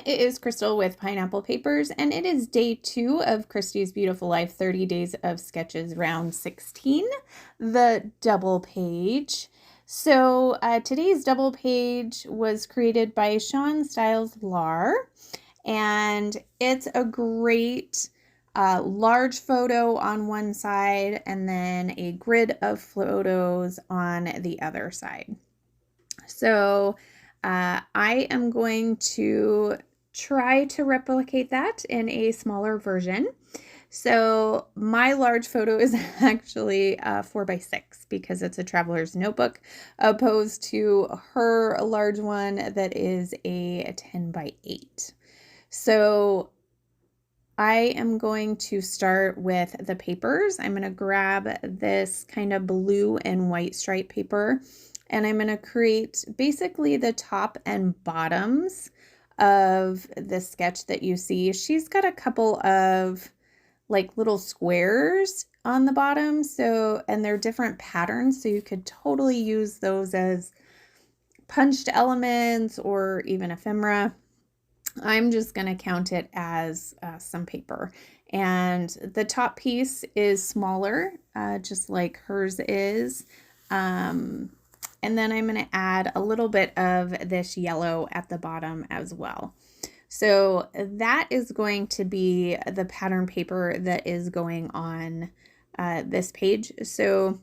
it is Crystal with Pineapple Papers, and it is day 2 of Christy's Beautiful Life 30 Days of Sketches round 16, the double page. So today's double page was created by Shawn, Stiles, Lahr, and it's a great large photo on one side and then a grid of photos on the other side. So I am going to try to replicate that in a smaller version. So my large photo is actually 4x6 because it's a traveler's notebook, opposed to her large one that is a 10x8. So I am going to start with the papers. I'm going to grab this kind of blue and white stripe paper, and I'm going to create basically the top and bottoms of the sketch that you see. She's got a couple of like little squares on the bottom, and they're different patterns, so you could totally use those as punched elements or even ephemera. I'm just going to count it as some paper. And the top piece is smaller, just like hers is. And then I'm going to add a little bit of this yellow at the bottom as well. So that is going to be the pattern paper that is going on this page. So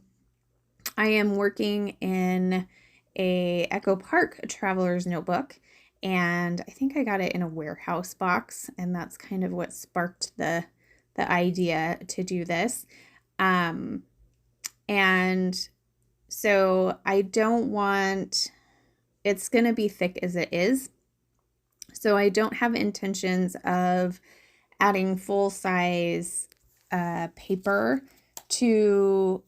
I am working in a Echo Park Traveler's Notebook, and I think I got it in a warehouse box, and that's kind of what sparked the idea to do this. And so I don't want, it's going to be thick as it is. So I don't have intentions of adding full-size paper to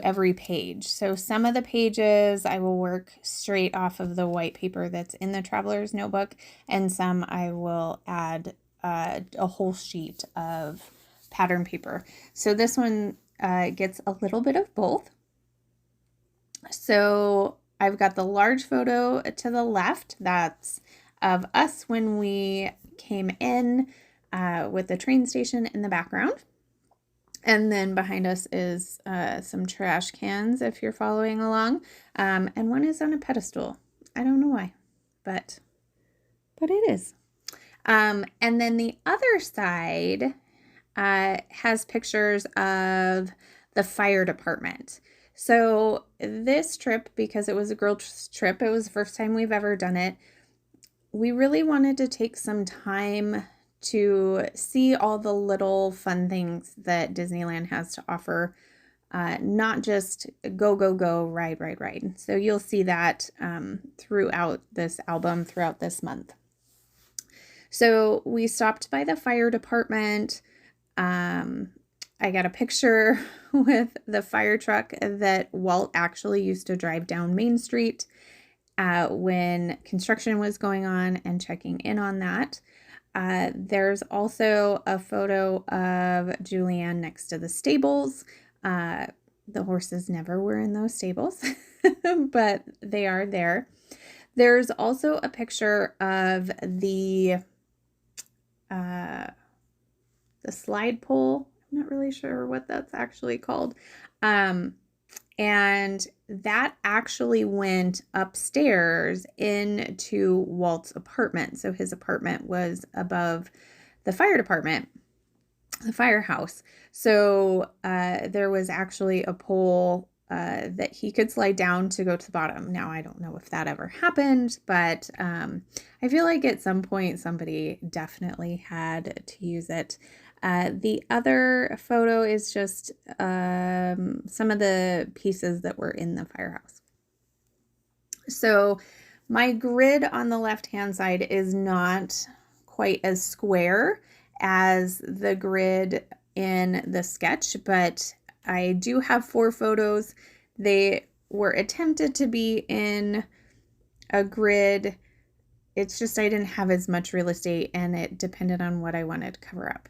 every page. So some of the pages I will work straight off of the white paper that's in the Traveler's Notebook, and some I will add a whole sheet of pattern paper. So this one gets a little bit of both. So I've got the large photo to the left. That's of us when we came in with the train station in the background. And then behind us is some trash cans, if you're following along. And one is on a pedestal. I don't know why, but it is. And then the other side has pictures of the fire department. So this trip, because it was a girls' trip, it was the first time we've ever done it, we really wanted to take some time to see all the little fun things that Disneyland has to offer, not just go, go, go, ride, ride, ride. So you'll see that throughout this album, throughout this month. So we stopped by the fire department. I got a picture with the fire truck that Walt actually used to drive down Main Street when construction was going on, and checking in on that. There's also a photo of Julianne next to the stables. The horses never were in those stables, but they are there. There's also a picture of the slide pole. I'm not really sure what that's actually called. And that actually went upstairs into Walt's apartment. So his apartment was above the fire department, the firehouse. So there was actually a pole that he could slide down to go to the bottom. Now, I don't know if that ever happened, but I feel like at some point somebody definitely had to use it. The other photo is just some of the pieces that were in the firehouse. So my grid on the left-hand side is not quite as square as the grid in the sketch, but I do have 4 photos. They were attempted to be in a grid. It's just I didn't have as much real estate, and it depended on what I wanted to cover up.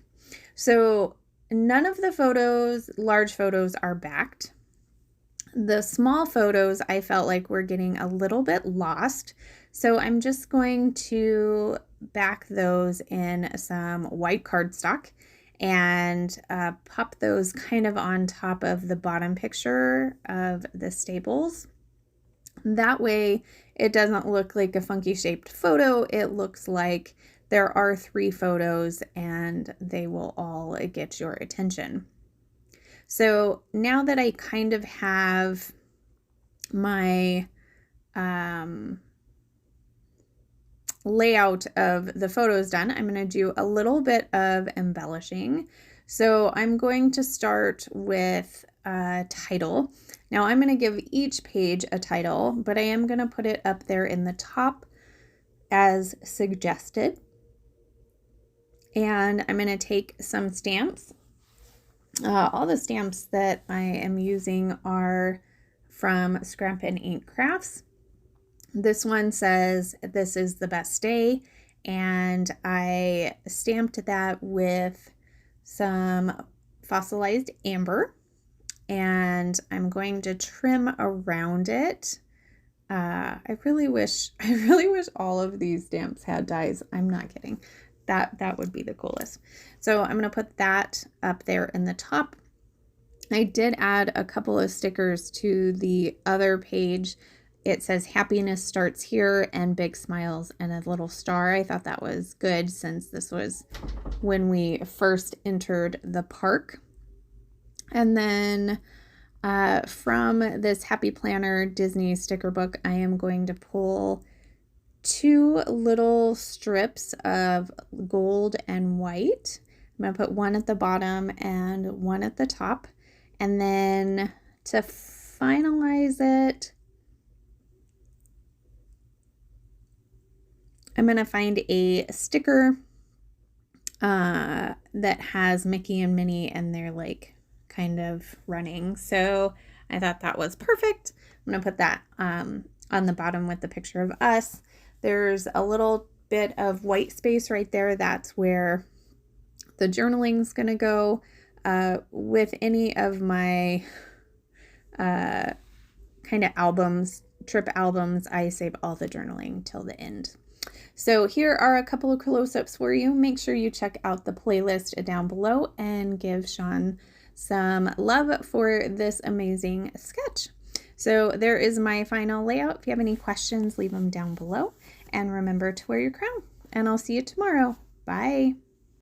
So none of the photos, large photos, are backed. The small photos I felt like were getting a little bit lost. So I'm just going to back those in some white cardstock and pop those kind of on top of the bottom picture of the staples. That way it doesn't look like a funky shaped photo. It looks like there are 3 photos and they will all get your attention. So now that I kind of have my layout of the photos done, I'm going to do a little bit of embellishing. So I'm going to start with a title. Now I'm going to give each page a title, but I am going to put it up there in the top as suggested. And I'm going to take some stamps. All the stamps that I am using are from Scrap and Ink Crafts. This one says, "This is the best day," and I stamped that with some fossilized amber, and I'm going to trim around it. I really wish all of these stamps had dies. I'm not kidding. That would be the coolest. So I'm going to put that up there in the top. I did add a couple of stickers to the other page. It says "Happiness starts here" and big smiles and a little star. I thought that was good since this was when we first entered the park. And then from this Happy Planner Disney sticker book, I am going to pull 2 little strips of gold and white. I'm going to put one at the bottom and one at the top. And then to finalize it, I'm going to find a sticker that has Mickey and Minnie and they're like kind of running. So I thought that was perfect. I'm going to put that on the bottom with the picture of us. There's a little bit of white space right there. That's where the journaling's going to go. With any of my kind of albums, trip albums, I save all the journaling till the end. So here are a couple of close-ups for you. Make sure you check out the playlist down below and give Shawn some love for this amazing sketch. So there is my final layout. If you have any questions, leave them down below. And remember to wear your crown. And I'll see you tomorrow. Bye.